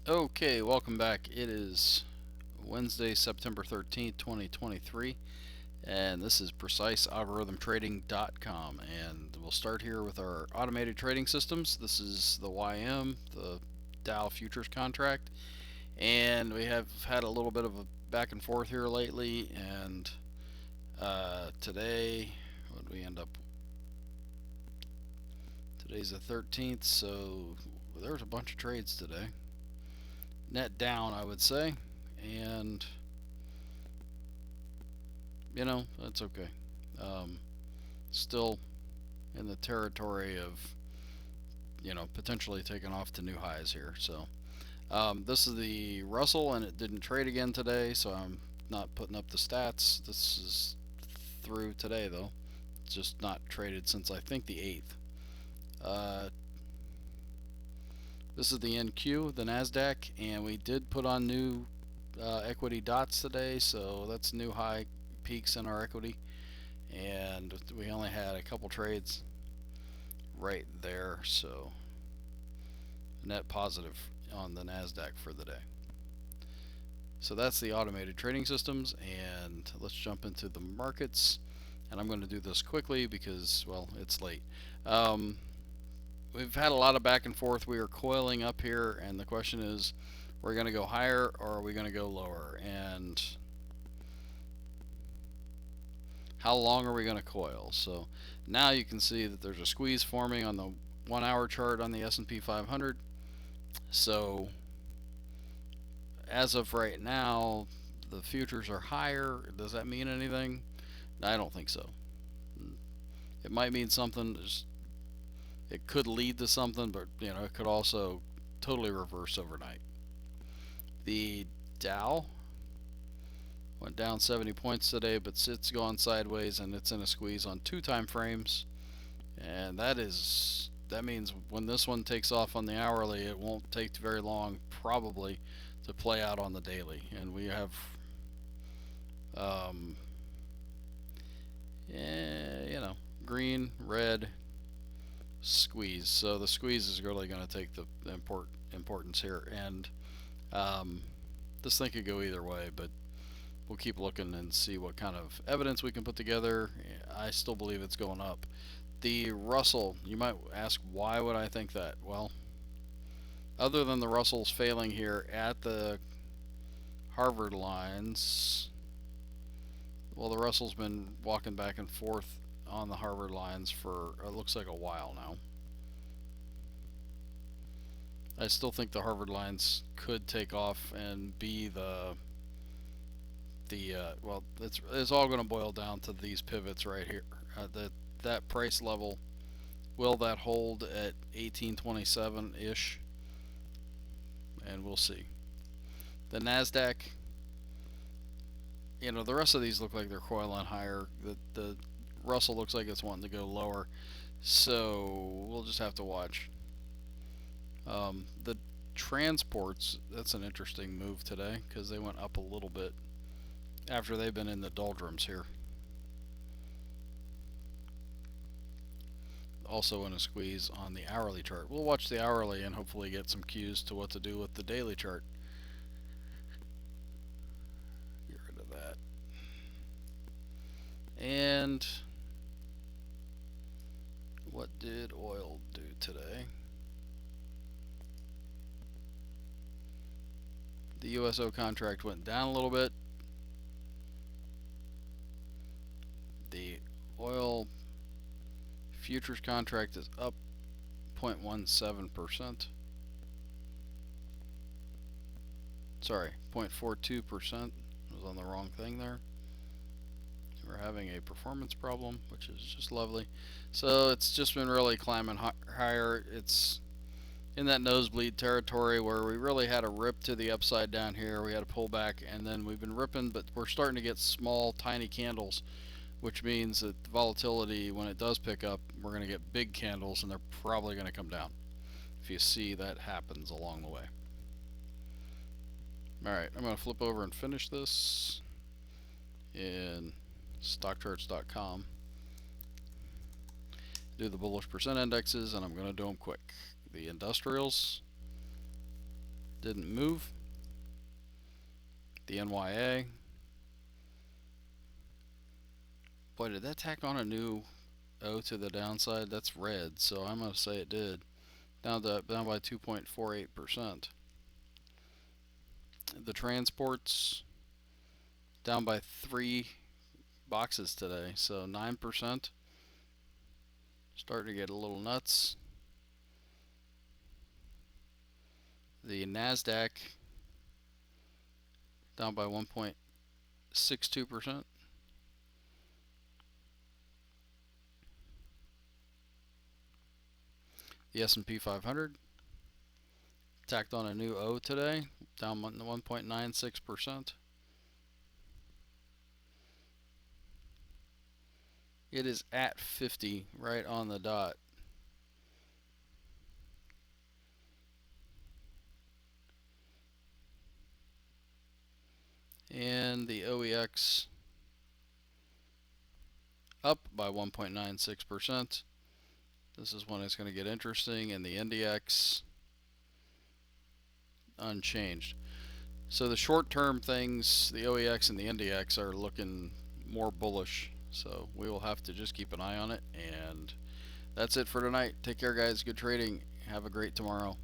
Okay, welcome back. It is Wednesday, September 13th, 2023, and this is PreciseAlgorithmTrading.com. And we'll start here with our automated trading systems. This is the YM, the Dow futures contract, and we have had a little bit of a back and forth here lately. And today, what did we end up? Today's the 13th, so there's a bunch of trades today. Net down, I would say, and that's okay. Um, Still in the territory of potentially taking off to new highs here. So this is the Russell, and it didn't trade again today, so I'm not putting up the stats. This is through today though. It's just not traded since I think the 8th. Uh, this is the NQ, the Nasdaq, and we did put on new equity dots today, so that's new high peaks in our equity. And we only had a couple trades right there, so net positive on the NASDAQ for the day. So that's the automated trading systems, and let's jump into the markets. And I'm going to do this quickly because, well, it's late. Um, we've had a lot of back and forth. We are coiling up here, and the question is, we're going to go higher or are we going to go lower? And how long are we going to coil? So now you can see that there's a squeeze forming on the 1 hour chart on the S&P 500. So as of right now, the futures are higher. Does that mean anything? I don't think so. It might mean something. It could lead to something, but it could also totally reverse overnight. The Dow went down 70 points today, but it's gone sideways and it's in a squeeze on 2 time frames, and that means when this one takes off on the hourly, it won't take very long, probably, to play out on the daily. And we have, um, green, red, squeeze. So the squeeze is really going to take the importance here, and um, this thing could go either way, but we'll keep looking and see what kind of evidence we can put together. I still believe it's going up. The Russell, you might ask, why would I think that? Well, other than the Russell's failing here at the Harvard lines, well, the Russell's been walking back and forth on the Harvard lines for it looks like a while now. I still think the Harvard lines could take off and be the well, it's all going to boil down to these pivots right here. That price level, will that hold at 1827 ish? And we'll see. The Nasdaq, the rest of these look like they're coiling higher. The Russell looks like it's wanting to go lower, so we'll just have to watch. The transports, that's an interesting move today because they went up a little bit after they've been in the doldrums here. Also in a squeeze on the hourly chart. We'll watch the hourly and hopefully get some cues to what to do with the daily chart. Get rid of that. And what did oil do today? The USO contract went down a little bit. The oil futures contract is up 0.17%. Sorry, 0.42%. I was on the wrong thing there. We're having a performance problem, which is just lovely. So it's just been really climbing higher. It's in that nosebleed territory where we really had a rip to the upside down here. We had a pullback, and then we've been ripping, but we're starting to get small, tiny candles, which means that the volatility, when it does pick up, we're going to get big candles, and they're probably going to come down. If you see that happens along the way. Alright, I'm going to flip over and finish this in stockcharts.com. Do the bullish percent indexes, and I'm going to do them quick. The industrials didn't move. The NYA. Boy, did that tack on a new O to the downside? That's red, so I'm going to say it did. Down by 2.48%. The transports down by 3 boxes today, so 9%. Starting to get a little nuts. The NASDAQ down by 1.62%. The S&P 500 tacked on a new O today, down 1.96%. It is at 50 right on the dot. And the OEX up by 1.96%. This is when it's going to get interesting. And the NDX unchanged. So the short-term things, the OEX and the NDX, are looking more bullish. So we will have to just keep an eye on it. And that's it for tonight. Take care, guys. Good trading. Have a great tomorrow.